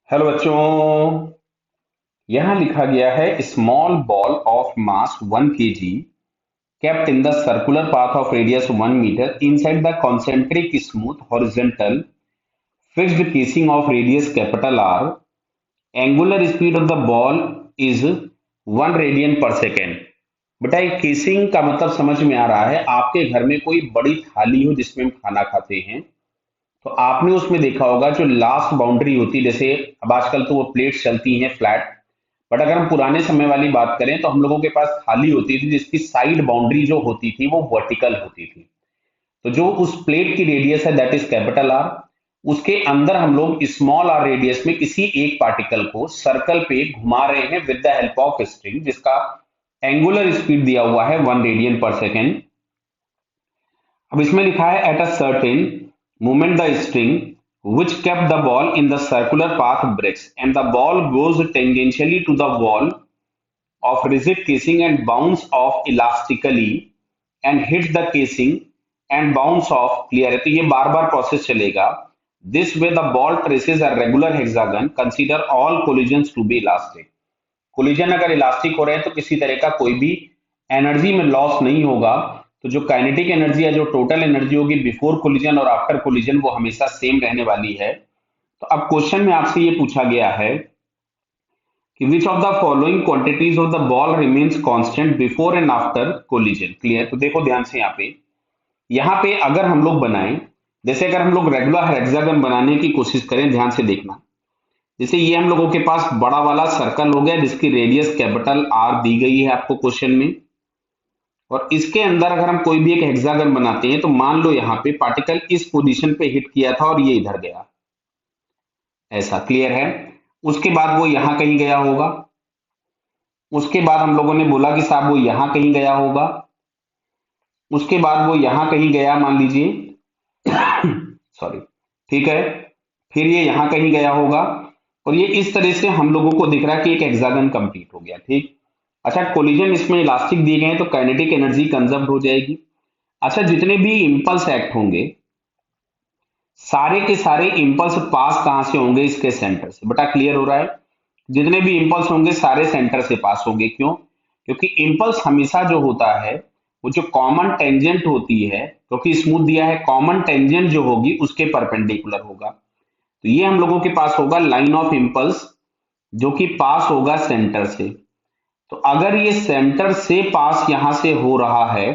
Hello बच्चों। यहाँ लिखा गया है small ball of mass 1 kg kept in the circular path of radius 1 meter inside the concentric smooth horizontal fixed casing of radius capital R. Angular speed of the ball is 1 radian per second. बेटा ये casing का मतलब समझ में आ रहा है। आपके घर में कोई बड़ी थाली हो जिसमें हम खाना खाते हैं, तो आपने उसमें देखा होगा जो लास्ट बाउंड्री होती है, जैसे अब आजकल तो वो प्लेट्स चलती हैं फ्लैट, बट अगर हम पुराने समय वाली बात करें तो हम लोगों के पास थाली होती थी जिसकी साइड बाउंड्री जो होती थी वो वर्टिकल होती थी। तो जो उस प्लेट की रेडियस है दैट इज कैपिटल आर, उसके अंदर हम लोग स्मॉल आर रेडियस में किसी एक पार्टिकल को सर्कल पे घुमा रहे हैं with the help of string, जिसका एंगुलर स्पीड दिया हुआ है 1 रेडियन पर सेकेंड। अब इसमें लिखा है at a certain moment the string which kept the ball in the circular path breaks and the ball goes tangentially to the wall of rigid casing and bounce off elastically and hits the casing and bounce off clear है। तो ये बार बार process चलेगा। this way the ball traces a regular hexagon, consider all collisions to be elastic। Collision अगर elastic हो रहे हैं तो किसी तरह का कोई भी एनर्जी में लॉस नहीं होगा। तो जो काइनेटिक एनर्जी या जो टोटल एनर्जी होगी बिफोर कोलिजन और आफ्टर कोलिजन वो हमेशा सेम रहने वाली है। तो अब क्वेश्चन में आपसे ये पूछा गया है कि which of the following quantities of the ball remains constant before and after collision. Clear. तो देखो ध्यान से यहाँ पे अगर हम लोग बनाएं, जैसे अगर हम लोग रेगुलर हेक्सागन बनाने की कोशिश करें, ध्यान से देखना। जैसे ये हम लोगों के पास बड़ा वाला सर्कल हो गया जिसकी रेडियस कैपिटल आर दी गई है आपको क्वेश्चन में, और इसके अंदर अगर हम कोई भी एक हेक्सागन बनाते हैं तो मान लो यहाँ पे पार्टिकल इस पोजीशन पे हिट किया था और ये इधर गया, ऐसा। क्लियर है। उसके बाद वो यहाँ कहीं गया होगा, उसके बाद हम लोगों ने बोला कि साहब वो यहाँ कहीं गया होगा, उसके बाद वो यहाँ कहीं गया मान लीजिए सॉरी, ठीक है, फिर ये यहाँ कहीं गया होगा, और ये इस तरह से हम लोगों को दिख रहा है कि एक हेक्सागन कंप्लीट हो गया। ठीक। अच्छा, कोलिजन इसमें इलास्टिक दिए गए हैं तो काइनेटिक एनर्जी कंजर्व हो जाएगी। अच्छा, जितने भी इंपल्स एक्ट होंगे सारे के सारे इंपल्स पास कहां से होंगे? इसके सेंटर से। बेटा क्लियर हो रहा है? जितने भी इंपल्स होंगे सारे सेंटर से पास होंगे। क्यों? क्योंकि इंपल्स हमेशा जो होता है वो जो कॉमन टेंजेंट होती है, क्योंकि स्मूथ दिया है, कॉमन टेंजेंट जो होगी उसके परपेंडिकुलर होगा। तो ये हम लोगों के पास होगा लाइन ऑफ इंपल्स जो कि पास होगा सेंटर से। तो अगर ये सेंटर से पास यहां से हो रहा है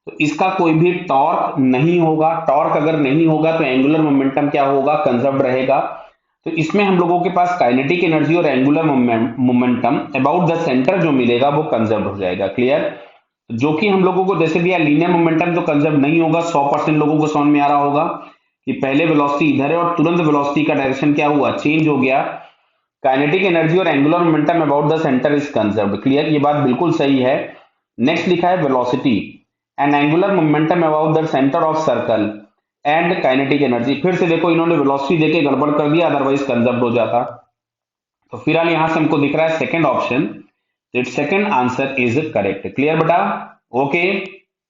तो इसका कोई भी टॉर्क नहीं होगा। टॉर्क अगर नहीं होगा तो एंगुलर मोमेंटम क्या होगा? कंजर्व रहेगा। तो इसमें हम लोगों के पास काइनेटिक एनर्जी और angular momentum about the centre जो मिलेगा वो कंजर्व हो जाएगा। क्लियर। जो कि हम लोगों को जैसे दिया लीनियर मोमेंटम तो कंजर्व नहीं होगा। 100% लोगों को समझ में आ रहा होगा कि पहले वेलोसिटी इधर है और तुरंत वेलोसिटी का डायरेक्शन क्या हुआ? चेंज हो गया। काइनेटिक एनर्जी और angular momentum about the centre is conserved. Clear, ये बात बिल्कुल सही है। नेक्स्ट लिखा है velocity and angular momentum about the centre of circle and kinetic energy. फिर से देखो इन्होंने वेलोसिटी देके गड़बड़ कर दिया, अदरवाइज कंजर्व्ड हो जाता। तो फिलहाल यहां से हमको दिख रहा है second option, it second answer is correct. Clear बेटा? Okay,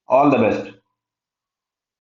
all the best.